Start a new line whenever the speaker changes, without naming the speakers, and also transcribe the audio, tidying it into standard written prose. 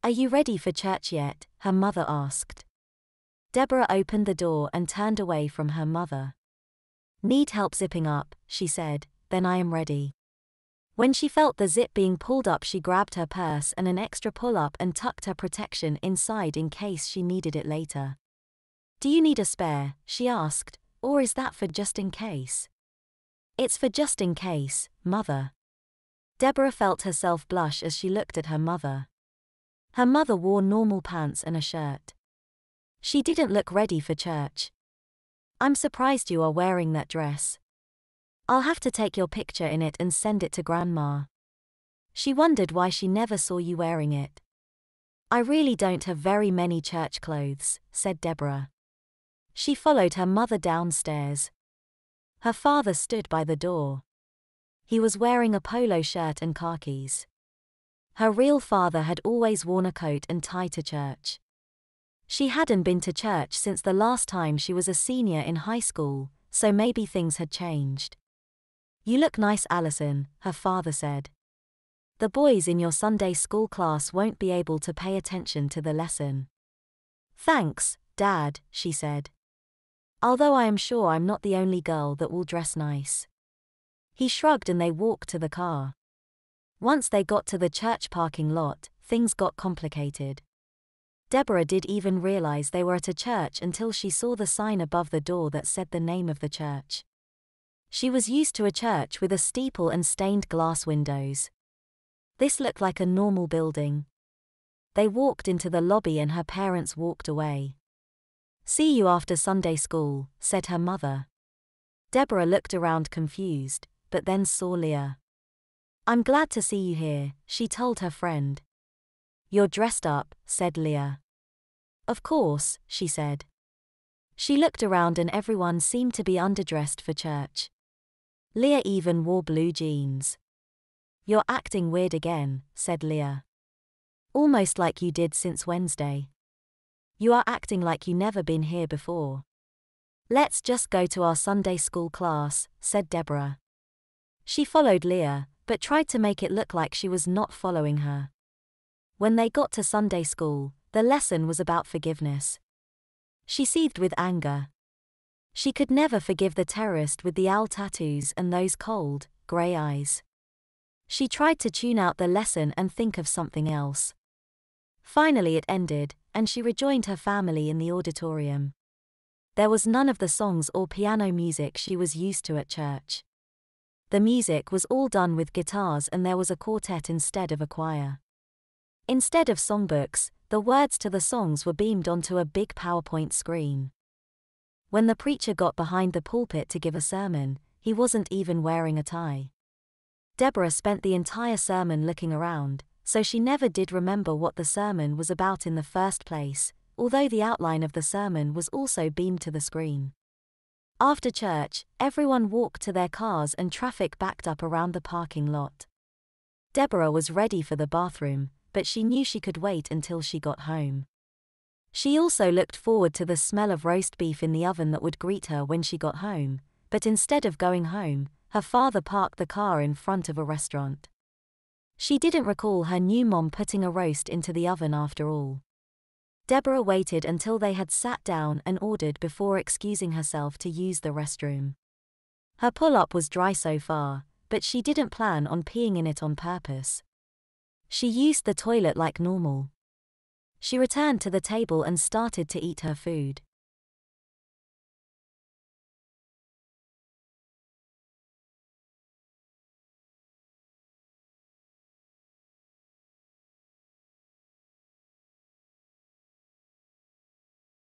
Are you ready for church yet? Her mother asked. Deborah opened the door and turned away from her mother. Need help zipping up, she said, then I am ready. When she felt the zip being pulled up, she grabbed her purse and an extra pull-up and tucked her protection inside in case she needed it later. Do you need a spare? She asked, or is that for just in case? It's for just in case, Mother. Deborah felt herself blush as she looked at her mother. Her mother wore normal pants and a shirt. She didn't look ready for church. I'm surprised you are wearing that dress. I'll have to take your picture in it and send it to Grandma. She wondered why she never saw you wearing it. I really don't have very many church clothes, said Deborah. She followed her mother downstairs. Her father stood by the door. He was wearing a polo shirt and khakis. Her real father had always worn a coat and tie to church. She hadn't been to church since the last time she was a senior in high school, so maybe things had changed. You look nice, Allison, her father said. The boys in your Sunday school class won't be able to pay attention to the lesson. Thanks, Dad, she said. Although I am sure I'm not the only girl that will dress nice. He shrugged and they walked to the car. Once they got to the church parking lot, things got complicated. Deborah didn't even realize they were at a church until she saw the sign above the door that said the name of the church. She was used to a church with a steeple and stained glass windows. This looked like a normal building. They walked into the lobby and her parents walked away. See you after Sunday school, said her mother. Deborah looked around confused, but then saw Leah. I'm glad to see you here, she told her friend. You're dressed up, said Leah. Of course, she said. She looked around and everyone seemed to be underdressed for church. Leah even wore blue jeans. You're acting weird again, said Leah. Almost like you did since Wednesday. You are acting like you never been here before. Let's just go to our Sunday school class, said Deborah. She followed Leah, but tried to make it look like she was not following her. When they got to Sunday school, the lesson was about forgiveness. She seethed with anger. She could never forgive the terrorist with the owl tattoos and those cold, grey eyes. She tried to tune out the lesson and think of something else. Finally it ended, and she rejoined her family in the auditorium. There was none of the songs or piano music she was used to at church. The music was all done with guitars and there was a quartet instead of a choir. Instead of songbooks, the words to the songs were beamed onto a big PowerPoint screen. When the preacher got behind the pulpit to give a sermon, he wasn't even wearing a tie. Deborah spent the entire sermon looking around, so she never did remember what the sermon was about in the first place, although the outline of the sermon was also beamed to the screen. After church, everyone walked to their cars and traffic backed up around the parking lot. Deborah was ready for the bathroom, but she knew she could wait until she got home. She also looked forward to the smell of roast beef in the oven that would greet her when she got home, but instead of going home, her father parked the car in front of a restaurant. She didn't recall her new mom putting a roast into the oven after all. Deborah waited until they had sat down and ordered before excusing herself to use the restroom. Her pull-up was dry so far, but she didn't plan on peeing in it on purpose. She used the toilet like normal. She returned to the table and started to eat her food.